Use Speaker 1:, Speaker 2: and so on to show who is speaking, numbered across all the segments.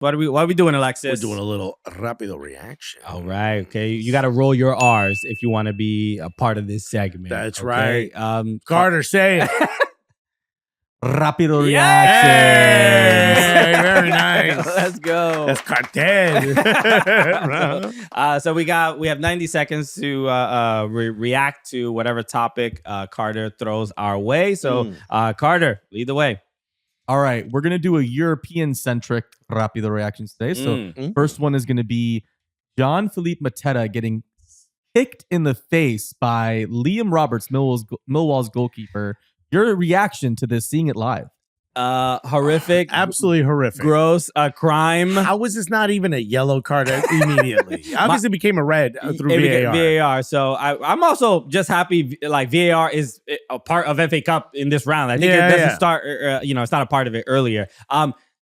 Speaker 1: What are we doing, Alexis?
Speaker 2: We're doing a little Rapido Reaction.
Speaker 1: All right. Okay. You got to roll your R's if you want to be a part of this segment.
Speaker 2: That's
Speaker 1: okay?
Speaker 2: right. Carter, say it.
Speaker 3: Rapido Reactions.
Speaker 2: Hey, very nice.
Speaker 1: Let's go.
Speaker 2: That's cartel.
Speaker 1: So we have 90 seconds to react to whatever topic Carter throws our way. So Carter, lead the way.
Speaker 3: All right, we're going to do a European-centric Rapido Reactions today. So first one is going to be Jean Phillipe-Mateta getting kicked in the face by Liam Roberts, Millwall's goalkeeper. Your reaction to this, seeing it live?
Speaker 1: Horrific.
Speaker 2: Absolutely horrific.
Speaker 1: Gross. Crime.
Speaker 2: How was this not even a yellow card immediately? Obviously became a red through VAR.
Speaker 1: VAR. So I'm also just happy like VAR is a part of FA Cup in this round. I think it doesn't start, it's not a part of it earlier.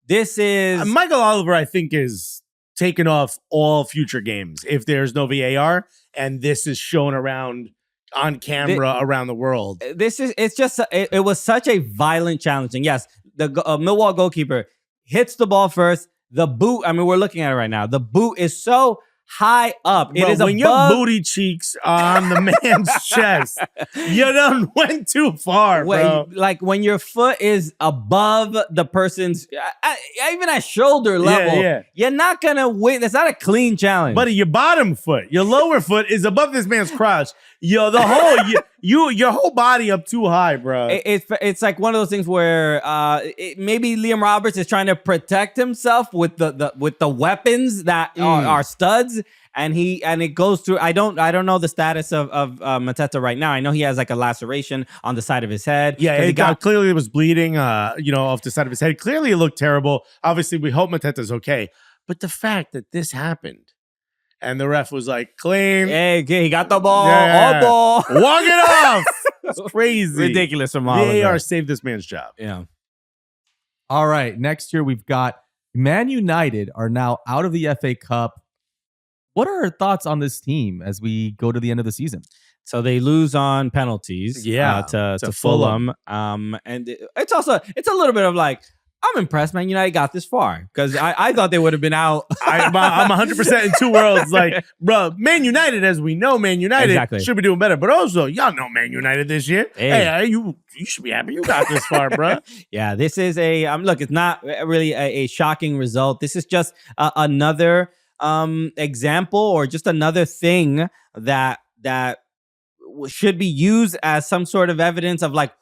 Speaker 1: This is...
Speaker 2: Michael Oliver, I think, is taking off all future games if there's no VAR, and this is shown around on camera around the world.
Speaker 1: It was such a violent challenge. And yes, the Millwall goalkeeper hits the ball first. The boot, I mean, we're looking at it right now. The boot is so high up.
Speaker 2: Bro,
Speaker 1: it is
Speaker 2: when your booty cheeks are on the man's chest, you done went too far, bro.
Speaker 1: Like when your foot is above the person's, even at shoulder level, you're not gonna win. That's not a clean challenge.
Speaker 2: Buddy, your bottom foot, your lower foot is above this man's crotch. Yo, the whole your whole body up too high, bro.
Speaker 1: It's like one of those things where maybe Liam Roberts is trying to protect himself with the weapons that are studs, and it goes through. I don't know the status of Mateta right now. I know he has like a laceration on the side of his head.
Speaker 2: Yeah, clearly it was bleeding. Off the side of his head. Clearly it looked terrible. Obviously, we hope Mateta's okay. But the fact that this happened. And the ref was like, clean.
Speaker 1: Hey, he got the ball. All ball.
Speaker 2: Walk it off. It's crazy.
Speaker 1: Ridiculous from Oliver.
Speaker 2: VAR saved this man's job.
Speaker 1: Yeah.
Speaker 3: All right. Next year, we've got Man United are now out of the FA Cup. What are our thoughts on this team as we go to the end of the season?
Speaker 1: So they lose on penalties to Fulham. And it's a little bit of like, I'm impressed, man. United got this far because I thought they would have been out.
Speaker 2: I'm 100% in two worlds. Like, bro, Man United, as we know, Man United should be doing better. But also, y'all know Man United this year. Hey, you should be happy you got this far, bro.
Speaker 1: Yeah, this is look, it's not really a shocking result. This is just another example or just another thing that should be used as some sort of evidence of like,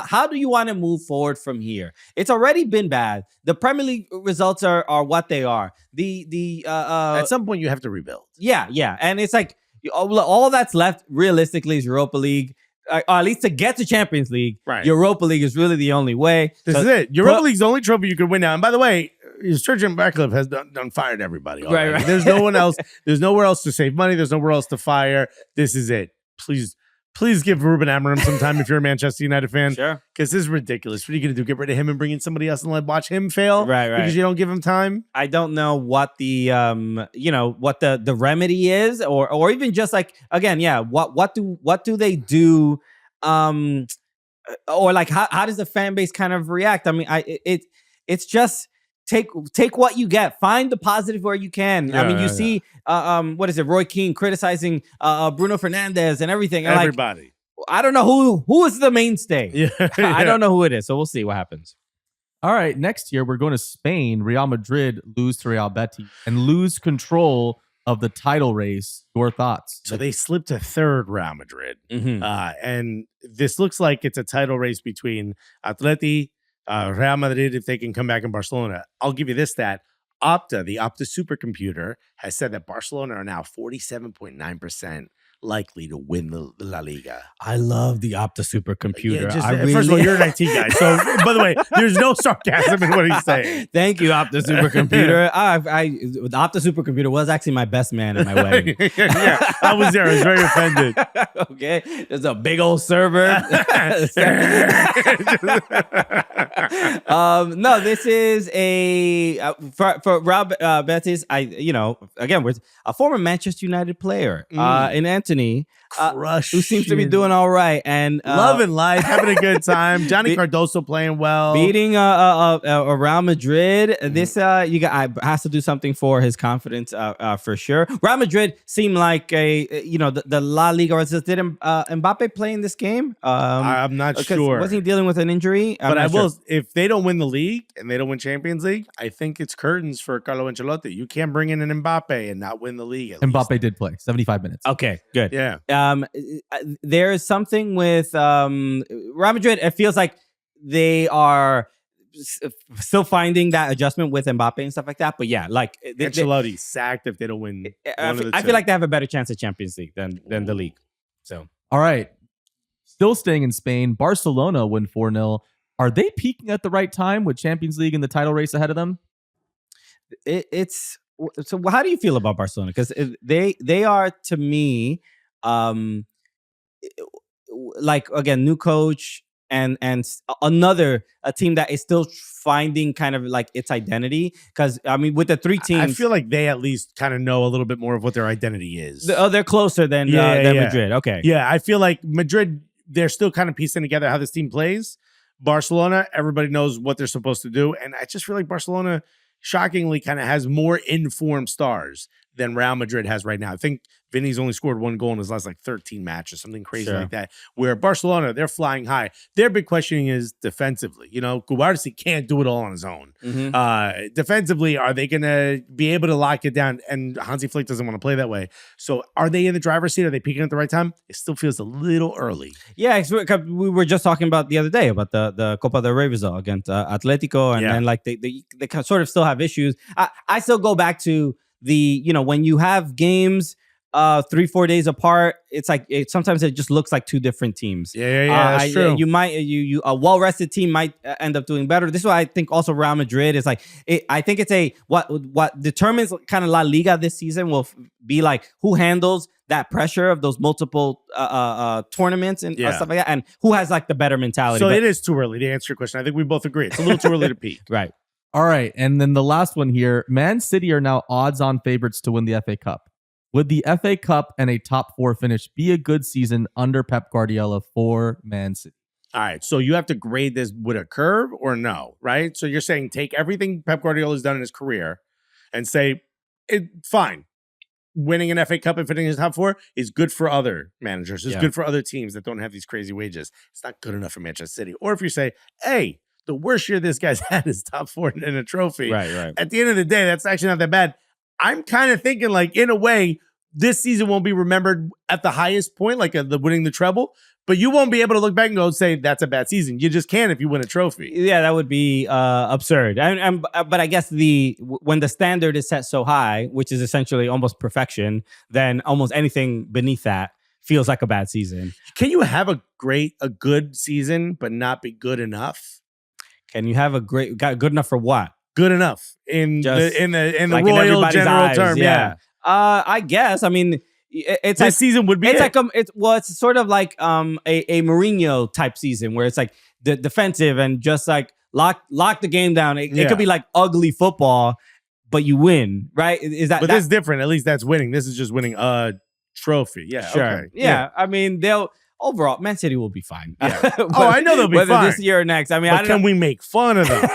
Speaker 1: how do you want to move forward from here? It's already been bad. The Premier League results are what they are. At
Speaker 2: some point you have to rebuild.
Speaker 1: Yeah. And it's like all that's left realistically is Europa League. Or at least to get to Champions League, Europa League is really the only way.
Speaker 2: This is it. Europa League's the only trophy you could win now. And by the way, Sturgeon Ratcliffe has done fired everybody already. Right. There's no one else. There's nowhere else to save money. There's nowhere else to fire. This is it. Please give Ruben Amorim some time if you're a Manchester United fan.
Speaker 1: Sure.
Speaker 2: Because this is ridiculous. What are you going to do? Get rid of him and bring in somebody else and watch him fail?
Speaker 1: Right.
Speaker 2: Because you don't give him time?
Speaker 1: I don't know what the what the remedy is or even just like, again, what do they do? Or like how does the fan base kind of react? I mean, it's just take what you get. Find the positive where you can.
Speaker 2: Yeah,
Speaker 1: I mean, you see, what is it? Roy Keane criticizing Bruno Fernandes and everything. And
Speaker 2: everybody.
Speaker 1: Like, I don't know who is the mainstay. I don't know who it is. So we'll see what happens.
Speaker 3: All right. Next year, we're going to Spain. Real Madrid lose to Real Betis and lose control of the title race. Your thoughts?
Speaker 2: So they slipped to third, Real Madrid. And this looks like it's a title race between Atleti, Real Madrid, if they can come back in Barcelona. I'll give you this stat. Opta, the Opta supercomputer, has said that Barcelona are now 47.9% likely to win the La Liga.
Speaker 1: I love the Opta supercomputer.
Speaker 2: First of all, you're an IT guy. So, by the way, there's no sarcasm in what he's saying.
Speaker 1: Thank you, Opta supercomputer. The Opta supercomputer was actually my best man at my wedding.
Speaker 2: Yeah, I was there. I was very offended.
Speaker 1: Okay. There's a big old server. No, this is for Real Betis. Again, we're a former Manchester United player in Anthony.
Speaker 2: Crushing.
Speaker 1: who seems to be doing all right and
Speaker 2: loving life, having a good time. Johnny Cardoso playing well,
Speaker 1: beating Real Madrid. This has to do something for his confidence for sure. Real Madrid seemed like the La Liga. Did Mbappe play in this game?
Speaker 2: I'm not sure.
Speaker 1: Wasn't he dealing with an injury?
Speaker 2: But I will. If they don't win the league and they don't win Champions League, I think it's curtains for Carlo Ancelotti. You can't bring in an Mbappe and not win the league.
Speaker 3: Mbappe did play 75 minutes.
Speaker 1: Okay, good.
Speaker 2: Yeah.
Speaker 1: There is something with Real Madrid. It feels like they are still finding that adjustment with Mbappe and stuff like that. But yeah, like
Speaker 2: Ancelotti sacked if they don't win.
Speaker 1: I feel like they have a better chance at Champions League than the league. So
Speaker 3: all right, still staying in Spain, Barcelona win 4-0. Are they peaking at the right time with Champions League and the title race ahead of them?
Speaker 1: So how do you feel about Barcelona? Because they are, to me, like, again, new coach and another team that is still finding kind of like its identity. Because I mean, with the three teams,
Speaker 2: I feel like they at least kind of know a little bit more of what their identity is.
Speaker 1: They're closer than Madrid. Okay,
Speaker 2: yeah, I feel like Madrid, they're still kind of piecing together how this team plays. Barcelona, everybody knows what they're supposed to do, and I just feel like Barcelona, shockingly, kind of has more informed stars than Real Madrid has right now. I think Vinny's only scored 1 goal in his last 13 matches, something crazy like that. Where Barcelona, they're flying high. Their big questioning is defensively. Cubarsí can't do it all on his own. Mm-hmm. Defensively, are they going to be able to lock it down? And Hansi Flick doesn't want to play that way. So are they in the driver's seat? Are they peaking at the right time? It still feels a little early.
Speaker 1: Yeah, we were just talking about the other day about the Copa del Rey result against Atletico, and then they sort of still have issues. I still go back to when you have games 3-4 days apart, it's like sometimes it just looks like two different teams.
Speaker 2: That's true.
Speaker 1: You a well-rested team might end up doing better. This is why I think also Real Madrid is like, I think it's what determines kind of La Liga this season will be like who handles that pressure of those multiple tournaments and stuff like that, and who has like the better mentality.
Speaker 2: So it is too early to answer your question. I think we both agree it's a little too early to peak.
Speaker 1: Right.
Speaker 3: All right, and then the last one here, Man City are now odds-on favorites to win the FA Cup. Would the FA Cup and a top 4 finish be a good season under Pep Guardiola for Man City?
Speaker 2: All right, so you have to grade this with a curve or no, right? So you're saying take everything Pep Guardiola has done in his career and say, fine, winning an FA Cup and finishing in the top 4 is good for other managers. It's good for other teams that don't have these crazy wages. It's not good enough for Manchester City. Or if you say, hey, the worst year this guy's had is top 4 in a trophy.
Speaker 1: Right.
Speaker 2: At the end of the day, that's actually not that bad. I'm kind of thinking, like, in a way, this season won't be remembered at the highest point, like the winning the treble, but you won't be able to look back and go and say that's a bad season. You just can if you win a trophy.
Speaker 1: Yeah, that would be absurd. But I guess when the standard is set so high, which is essentially almost perfection, then almost anything beneath that feels like a bad season.
Speaker 2: Can you have a good season but not be good enough?
Speaker 1: Can you have good enough for what?
Speaker 2: Good enough in the
Speaker 1: like
Speaker 2: royal
Speaker 1: in
Speaker 2: general
Speaker 1: eyes,
Speaker 2: term, yeah.
Speaker 1: I guess. I mean, it's
Speaker 2: this season would be.
Speaker 1: It's it's sort of like a Mourinho type season where it's like the defensive and just like lock the game down. It could be like ugly football, but you win, right? Is that?
Speaker 2: But this is different. At least that's winning. This is just winning a trophy. Yeah,
Speaker 1: sure.
Speaker 2: Okay.
Speaker 1: Yeah, I mean overall, Man City will be fine.
Speaker 2: Yeah. I know they'll be
Speaker 1: whether
Speaker 2: fine.
Speaker 1: This year or next. I mean,
Speaker 2: but can we make fun of them?